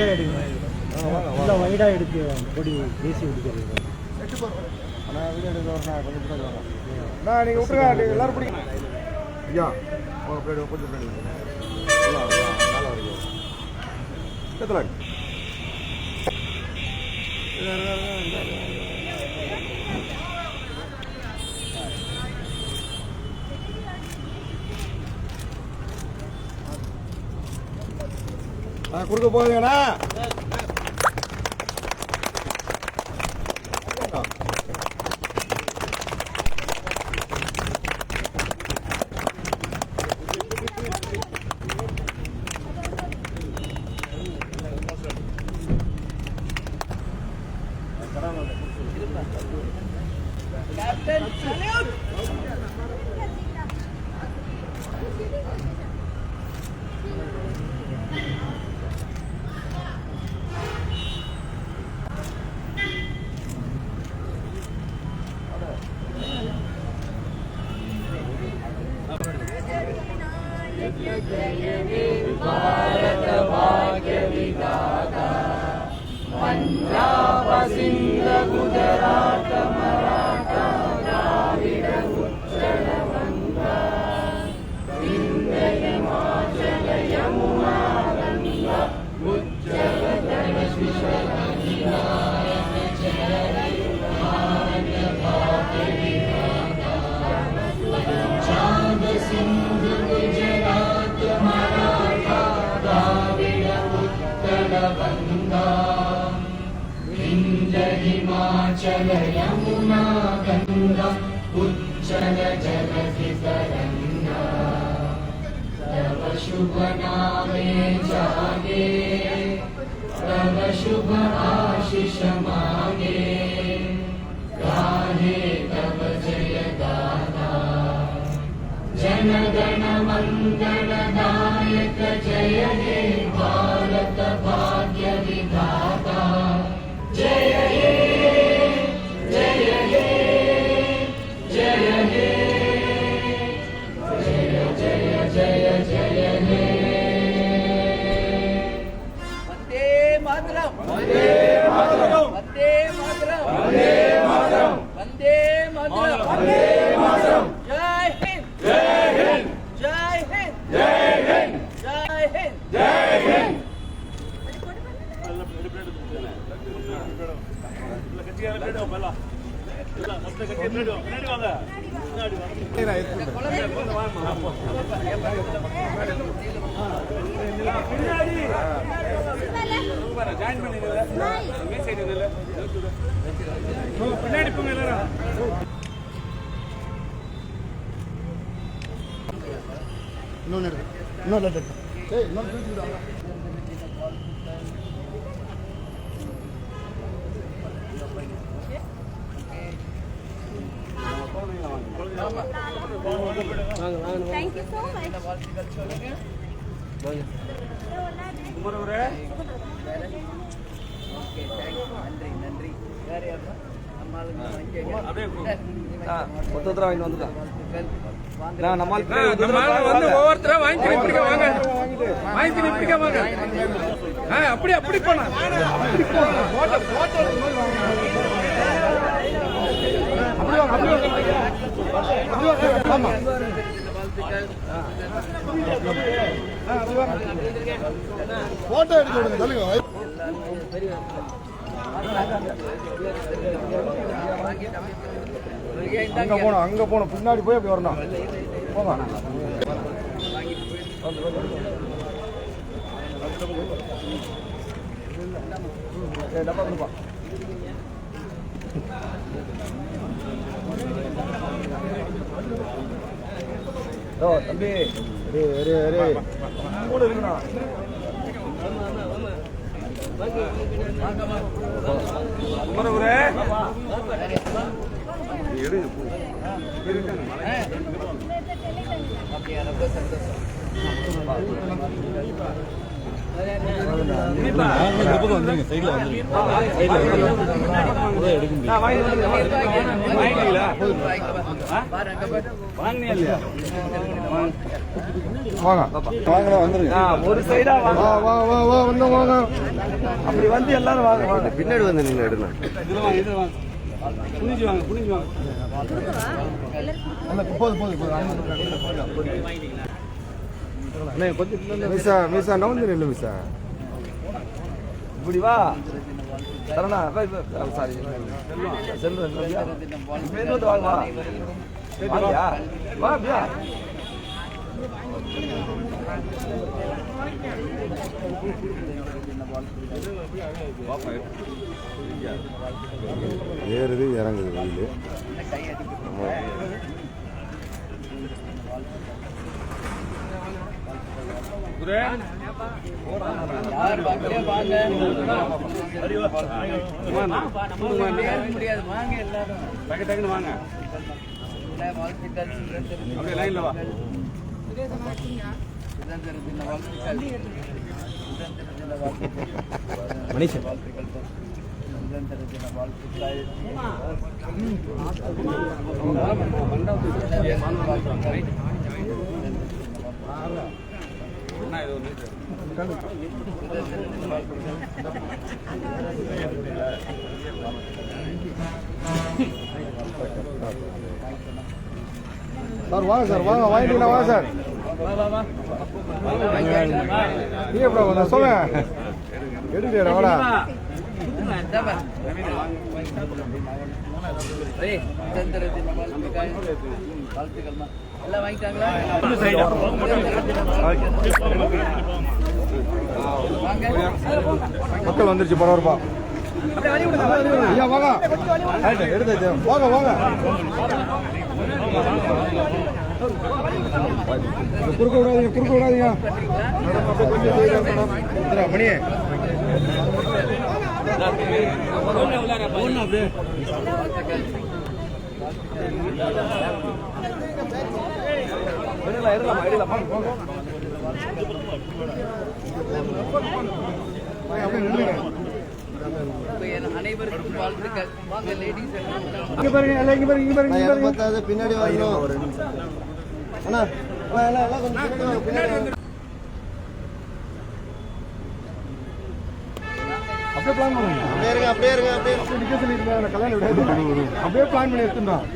வைடாக எடுக்கணும். இல்லை வைடாக எடுத்து கொடி தேசிய பிடிக்கிறது. ஆனால் வீடியோ எடுக்க வரணும் கொஞ்சம் பின்னாடி வாங்க. நான் நீங்கள் விட்டுருங்க எல்லோரும் பிடிக்கணும். ஐயா உங்கள் பின்னாடி கொஞ்சம் பின்னாடி நல்லா வரைக்கும் எத்தனை கொடுக்க போகுதுங்கண்ணா. Captain, salute! भारत भाग्य विधाता पंजाब सिंध गुजरात मराठा द्राविड उत्कल गंगा विंध्य हिमाचल यमुना गंगा उज्जल भारत भाग्य विधाता पंजाब सिंध गुजरात मराठा द्राविड उत्कल गंगा विंध्य हिमाचल यमुना गंगा उज्जल जगति तरंगा तव शुभ नामे जागे तव शुभ आशीष मांगे गाहे तव जय गाथा जन गण मंगल दायक जय हे भारत भाग्य विधाता जय हे जय हे जय हे जय जय जय जय हे वंदे मातरम वंदे मातरम वंदे मातरम वंदे मातरम वंदे मातरम वंदे मातरम जय हिंद जय हिंद जय हिंद जय हिंद जय हिंद जय Hind Thank you so much. ஒருத்தர வாங்கி வந்துட்டான். ஒவ்வொருத்தர வாங்கி வாங்க வாங்கி வாங்க அப்படி அப்படி போனா போட்டோ எடுத்து விடுங்க சொல்லுங்க. அங்க போனோம் பின்னாடி போய் அப்படி வரணும். போங்க டப்பா கொடுப்பா. ஓ தம்பி கூட இருக்குண்ணா. வாங்க வாங்க வந்துருங்க ஒரு சைடா வா வா வா வா வந்து வாங்க அப்படி வந்து எல்லாரும் வாங்க வாங்க பின்னாடி வந்து நீங்க எடுக்கலாம் இதுல வாங்க இதுல வாங்க புனிஞ்சு வாங்க புனிஞ்சு வாங்க மிஸ்ஸா மிஸ்ஸா நவுந்து இல்லை மிஸ்ஸா இப்படி வா சரணா சாரி செல்வம் வந்து வாங்க வா வாங்கியா வா அப்படியா ஏறுது இறங்குது வெயில் யார் வாங்க வாங்க முடியாது வாங்க எல்லாரும் டக்கு டக்குன்னு வாங்க வாழ்த்துக்கள் அப்படியே லைன்ல வா சுதந்திர தின வாழ்த்துக்கள் சுதந்திர தின வாழ்த்துக்கள் மனுஷன் வாழ்த்துக்கள் சுதந்திர தின வாழ்த்துக்கள் சார் வாங்க சார் வாங்க வாங்கிட்டீங்களா வாங்க சார் நீ எப்படி வந்த சொல்ல எடுத்துடா வாடா சுதந்திர தின வாழ்த்துக்கள் எல்லாம் வாங்கிட்டாங்களா மக்கள் வந்துருச்சு பரவாயில்லைப்பா ஐயா வாங்க எடுத்து வாங்க வாங்க குறுக்க விடாதீங்க மணியே அனைவருக்கும் வாழ்த்துக்கள் வாங்க லேடிஸ் பின்னாடி வரணும் அண்ணா அப்படியே பிளான் பண்ணுங்க அப்படியே இருங்க நிக்க சொல்லிட்டு கல்யாணம் அப்படியே பிளான் பண்ணி எடுத்துட்டோம்